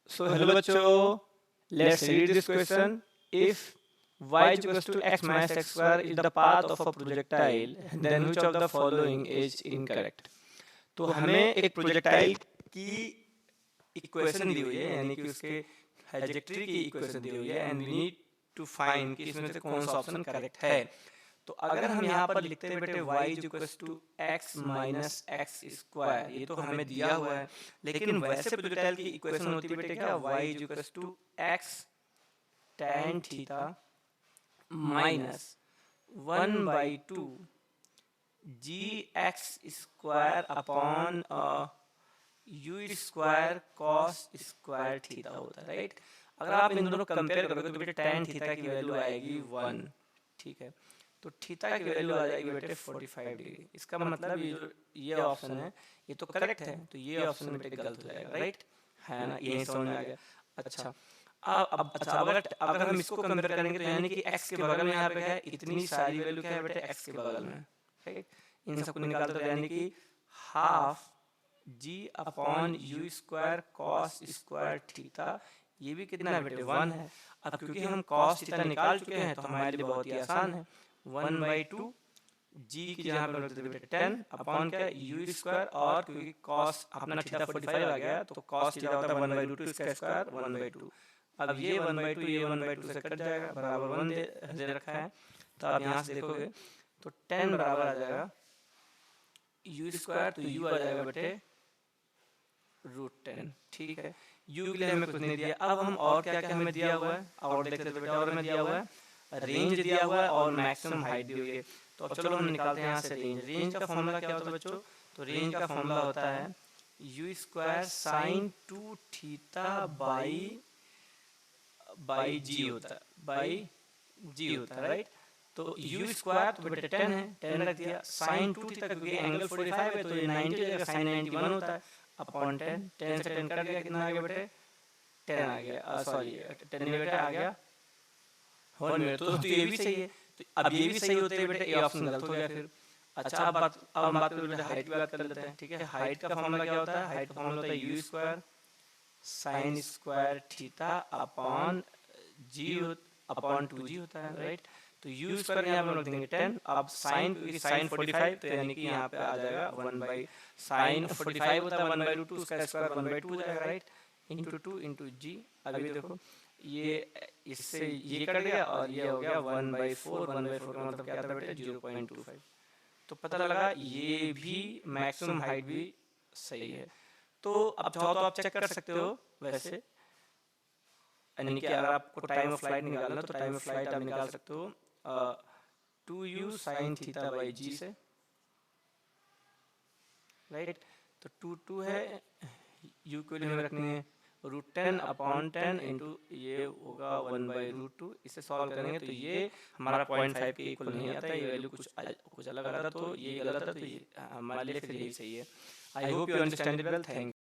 So hello बच्चों, let's read this question. If y is equals to x minus x square is the path of a projectile, then which of the following is incorrect? तो हमें एक projectile की equation दी हुई है, यानी कि उसके ट्रैजेक्टरी की इक्वेशन दी हुई है, and we need to find कि इसमें से कौन सा ऑप्शन करेक्ट है। तो अगर हम यहाँ पर लिखते हैं बेटे y is equals to X minus X square, ये तो हमें दिया हुआ है, लेकिन वैसे प्रोजेक्टाइल की इक्वेशन होती है बेटे क्या, y is equals to X tan theta minus 1/2 G X square upon U square cos square theta होता है, राइट। अगर आप इन दोनों कंपेयर करोगे तो बेटे tan थीटा की वैल्यू आएगी 1, ठीक है। तो थीटा की वैल्यू आ जाएगी बेटे 45 डिग्री। इसका मतलब ये ऑप्शन है, ये तो करेक्ट है, तो ये ऑप्शन बेटे गलत हो जाएगा, राइट है ना। यही समझ में आ गया। अच्छा अच्छा, अगर हम इसको कंपेयर करेंगे तो यानी कि x के बगल में यहाँ पे क्या है, इतनी सारी वैल्यू क्या है बेटे x के बगल में, राइट। इन सबको निकालते तो यानी कि half g upon U square cos square theta, ये भी कितना है बेटे 1 है। अब क्योंकि हम कॉस थीटा निकाल चुके हैं तो हमारे लिए बहुत ही आसान है, 1/2 जी की जहाँ पे बनते थे बेटे 10 अपॉन क्या यू स्क्वायर, और क्योंकि कॉस अपना थीटा 45 आ गया तो कॉस थीटा होता है 1/2 टू इसका स्क्वायर 1/2। अब ये 1/2 ये 1/2 से कट जाएगा, बराबर 1 दे रखा है। तो आप यहाँ से देखोगे तो 10 बराबर आ जाएगा यू स्क्वायर, तो यू आ जाएगा बेटे √10, ठीक है। यू के लिए हमें कुछ नहीं दिया। अब हम और क्या क्या हमें दिया हुआ है और देख लेते बेटा, और हमें दिया हुआ है रेंज दिया हुआ है और मैक्सिमम हाइट दी हुई है। तो अब चलो हम निकालते हैं यहाँ से रेंज। रेंज का फॉर्मूला क्या होता है बच्चों, तो रेंज का फॉर्मूला होता है you square sine 2 theta by g होता है, बाई जी होता है, राइट। तो यू स्क्वायर तो बेटे 10 है, 10 रख दिया, साइन 2 थीटा क्योंकि एंगल 45 है तो ये 90 हो जाएगा, साइन 91 होता है अपॉन 10, 10 से 10 कट गया, कितना आ गया बेटे 10 आ गया, सॉरी 10 नहीं बेटे आ गया 1 मिनट। तो ये भी सही है, तो अब ये भी सही होते हैं बेटे, ये ऑप्शन गलत हो गया फिर। अच्छा अब हम बात करते हैं हाइट की बात कर लेते हैं, ठीक है। हाइट का फॉर्मूला क्या होता है, हाइट का फॉर्मूला होता है you square sine square theta upon G upon 2g होता है, राइट। तो यू स्क्वायर यहाँ पे हम रख देंगे 10, अब साइन क्योंकि साइन 45 तो यानी कि यहाँ पे आ जाएगा 1/साइन 45 होता है 1/2 उसका स्क्वायर 1/2 हो जाएगा, राइट, इंटू 2 इंटू जी। अभी देखो ये इससे ये कट गया और ये हो गया 1/4, 1/4 का मतलब क्या था बेटे 0.25। तो पता लगा ये भी मैक्सिमम हाइट भी सही है। तो अब चाहो तो आप चेक कर सकते हो वैसे, यानी कि अगर आपको टाइम ऑफ फ्लाइट निकालना तो टाइम ऑफ फ्लाइट आप निकाल सकते हो 2u साइन थीटा बाई जी से, राइट। तो 2 है, u के लिए हमें रखनी है √10 अपॉन 10 इंटू ये होगा 1/√2। इसे सॉल्व करेंगे तो ये हमारा 0.5 के इक्वल नहीं आता है, ये वैल्यू कुछ अलग आता है, तो ये गलत है, तो ये हमारे लिए फिर यही सही है। I hope you understand well, thank